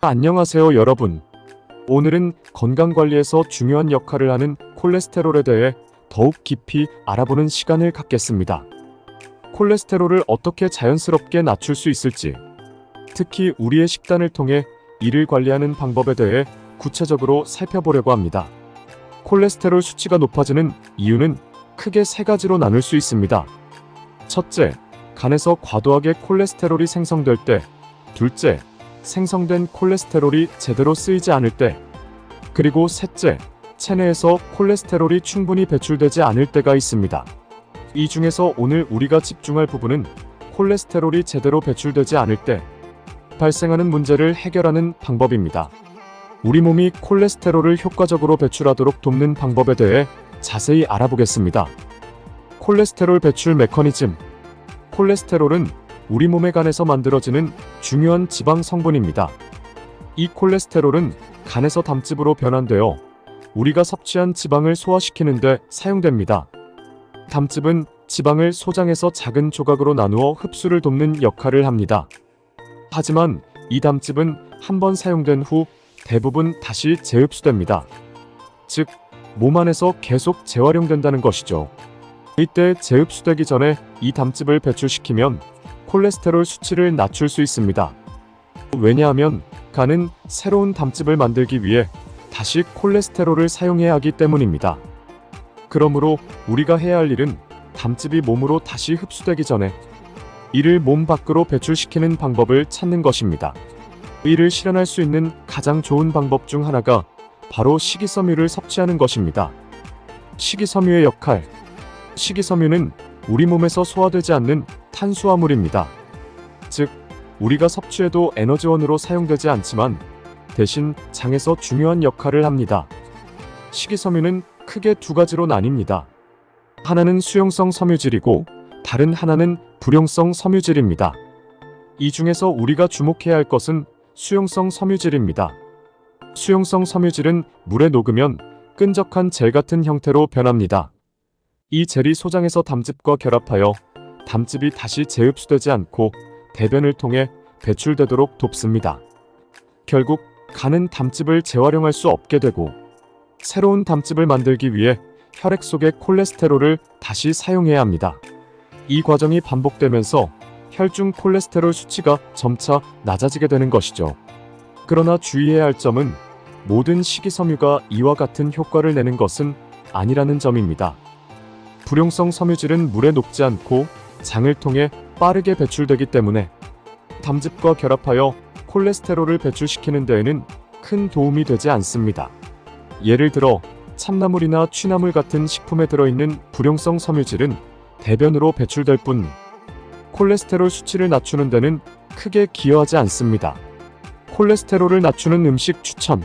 안녕하세요 여러분. 오늘은 건강관리에서 중요한 역할을 하는 콜레스테롤에 대해 더욱 깊이 알아보는 시간을 갖겠습니다. 콜레스테롤을 어떻게 자연스럽게 낮출 수 있을지, 특히 우리의 식단을 통해 이를 관리하는 방법에 대해 구체적으로 살펴보려고 합니다. 콜레스테롤 수치가 높아지는 이유는 크게 세 가지로 나눌 수 있습니다. 첫째, 간에서 과도하게 콜레스테롤이 생성될 때. 둘째, 생성된 콜레스테롤이 제대로 쓰이지 않을 때. 그리고 셋째, 체내에서 콜레스테롤이 충분히 배출되지 않을 때가 있습니다. 이 중에서 오늘 우리가 집중할 부분은 콜레스테롤이 제대로 배출되지 않을 때 발생하는 문제를 해결하는 방법입니다. 우리 몸이 콜레스테롤을 효과적으로 배출하도록 돕는 방법에 대해 자세히 알아보겠습니다. 콜레스테롤 배출 메커니즘. 콜레스테롤은 우리 몸의 간에서 만들어지는 중요한 지방 성분입니다. 이 콜레스테롤은 간에서 담즙으로 변환되어 우리가 섭취한 지방을 소화시키는 데 사용됩니다. 담즙은 지방을 소장해서 작은 조각으로 나누어 흡수를 돕는 역할을 합니다. 하지만 이 담즙은 한번 사용된 후 대부분 다시 재흡수됩니다. 즉, 몸 안에서 계속 재활용된다는 것이죠. 이때 재흡수되기 전에 이 담즙을 배출시키면 콜레스테롤 수치를 낮출 수 있습니다. 왜냐하면 간은 새로운 담즙을 만들기 위해 다시 콜레스테롤을 사용해야 하기 때문입니다. 그러므로 우리가 해야 할 일은 담즙이 몸으로 다시 흡수되기 전에 이를 몸 밖으로 배출시키는 방법을 찾는 것입니다. 이를 실현할 수 있는 가장 좋은 방법 중 하나가 바로 식이섬유를 섭취하는 것입니다. 식이섬유의 역할. 식이섬유는 우리 몸에서 소화되지 않는 탄수화물입니다. 즉, 우리가 섭취해도 에너지원으로 사용되지 않지만 대신 장에서 중요한 역할을 합니다. 식이섬유는 크게 두 가지로 나뉩니다. 하나는 수용성 섬유질이고 다른 하나는 불용성 섬유질입니다. 이 중에서 우리가 주목해야 할 것은 수용성 섬유질입니다. 수용성 섬유질은 물에 녹으면 끈적한 젤 같은 형태로 변합니다. 이 젤이 소장에서 담즙과 결합하여 담즙이 다시 재흡수되지 않고 대변을 통해 배출되도록 돕습니다. 결국 간은 담즙을 재활용할 수 없게 되고 새로운 담즙을 만들기 위해 혈액 속의 콜레스테롤을 다시 사용해야 합니다. 이 과정이 반복되면서 혈중 콜레스테롤 수치가 점차 낮아지게 되는 것이죠. 그러나 주의해야 할 점은 모든 식이섬유가 이와 같은 효과를 내는 것은 아니라는 점입니다. 불용성 섬유질은 물에 녹지 않고 장을 통해 빠르게 배출되기 때문에 담즙과 결합하여 콜레스테롤을 배출시키는 데에는 큰 도움이 되지 않습니다. 예를 들어 참나물이나 취나물 같은 식품에 들어있는 불용성 섬유질은 대변으로 배출될 뿐 콜레스테롤 수치를 낮추는 데는 크게 기여하지 않습니다. 콜레스테롤을 낮추는 음식 추천.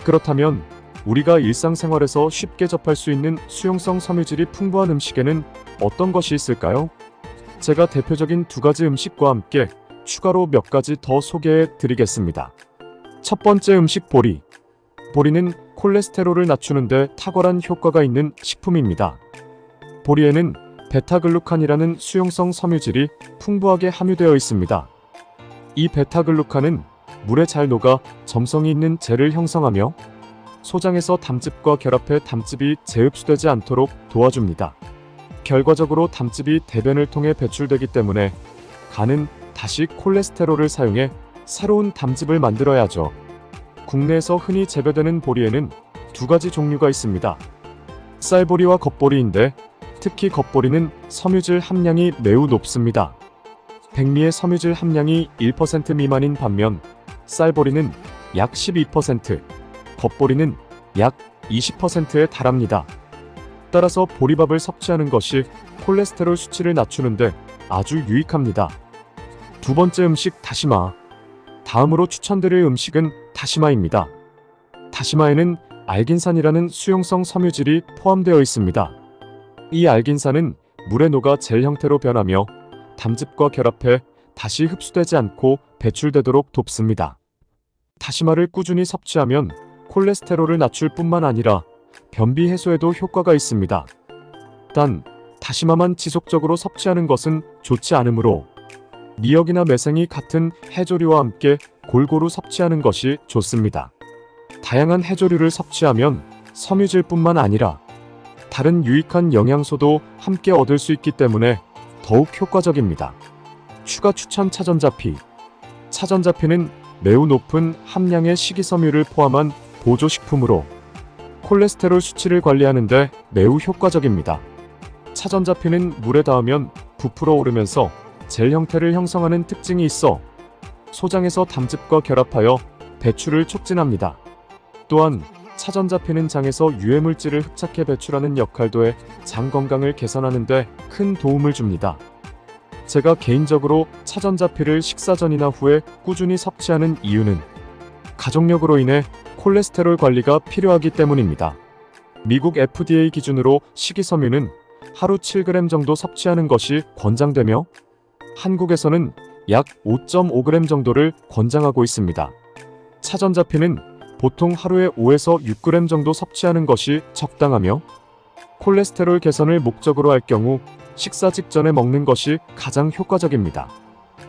그렇다면 우리가 일상생활에서 쉽게 접할 수 있는 수용성 섬유질이 풍부한 음식에는 어떤 것이 있을까요? 제가 대표적인 두 가지 음식과 함께 추가로 몇 가지 더 소개해 드리겠습니다. 첫 번째 음식 보리. 보리는 콜레스테롤을 낮추는데 탁월한 효과가 있는 식품입니다. 보리에는 베타글루칸이라는 수용성 섬유질이 풍부하게 함유되어 있습니다. 이 베타글루칸은 물에 잘 녹아 점성이 있는 젤을 형성하며 소장에서 담즙과 결합해 담즙이 재흡수되지 않도록 도와줍니다. 결과적으로 담즙이 대변을 통해 배출되기 때문에 간은 다시 콜레스테롤을 사용해 새로운 담즙을 만들어야 하죠. 국내에서 흔히 재배되는 보리에는 두 가지 종류가 있습니다. 쌀보리와 겉보리인데 특히 겉보리는 섬유질 함량이 매우 높습니다. 백미의 섬유질 함량이 1% 미만인 반면 쌀보리는 약 12%, 겉보리는 약 20%에 달합니다. 따라서 보리밥을 섭취하는 것이 콜레스테롤 수치를 낮추는데 아주 유익합니다. 두 번째 음식 다시마. 다음으로 추천드릴 음식은 다시마입니다. 다시마에는 알긴산이라는 수용성 섬유질이 포함되어 있습니다. 이 알긴산은 물에 녹아 젤 형태로 변하며 담즙과 결합해 다시 흡수되지 않고 배출되도록 돕습니다. 다시마를 꾸준히 섭취하면 콜레스테롤을 낮출 뿐만 아니라 변비 해소에도 효과가 있습니다. 단, 다시마만 지속적으로 섭취하는 것은 좋지 않으므로 미역이나 매생이 같은 해조류와 함께 골고루 섭취하는 것이 좋습니다. 다양한 해조류를 섭취하면 섬유질뿐만 아니라 다른 유익한 영양소도 함께 얻을 수 있기 때문에 더욱 효과적입니다. 추가 추천 차전자피. 차전자피는 매우 높은 함량의 식이섬유를 포함한 보조식품으로 콜레스테롤 수치를 관리하는 데 매우 효과적입니다. 차전자피는 물에 닿으면 부풀어 오르면서 젤 형태를 형성하는 특징이 있어 소장에서 담즙과 결합하여 배출을 촉진합니다. 또한 차전자피는 장에서 유해물질을 흡착해 배출하는 역할도 해 장 건강을 개선하는 데 큰 도움을 줍니다. 제가 개인적으로 차전자피를 식사 전이나 후에 꾸준히 섭취하는 이유는 가족력으로 인해 콜레스테롤 관리가 필요하기 때문입니다. 미국 FDA 기준으로 식이섬유는 하루 7g 정도 섭취하는 것이 권장되며 한국에서는 약 5.5g 정도를 권장하고 있습니다. 차전자피는 보통 하루에 5에서 6g 정도 섭취하는 것이 적당하며 콜레스테롤 개선을 목적으로 할 경우 식사 직전에 먹는 것이 가장 효과적입니다.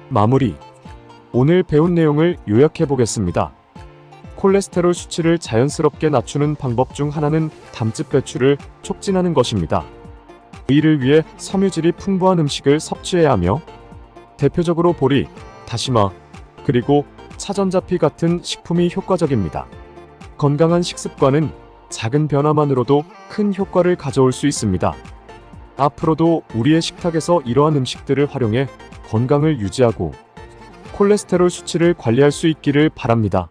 마무리. 오늘 배운 내용을 요약해 보겠습니다. 콜레스테롤 수치를 자연스럽게 낮추는 방법 중 하나는 담즙 배출을 촉진하는 것입니다. 이를 위해 섬유질이 풍부한 음식을 섭취해야 하며 대표적으로 보리, 다시마, 그리고 차전자피 같은 식품이 효과적입니다. 건강한 식습관은 작은 변화만으로도 큰 효과를 가져올 수 있습니다. 앞으로도 우리의 식탁에서 이러한 음식들을 활용해 건강을 유지하고 콜레스테롤 수치를 관리할 수 있기를 바랍니다.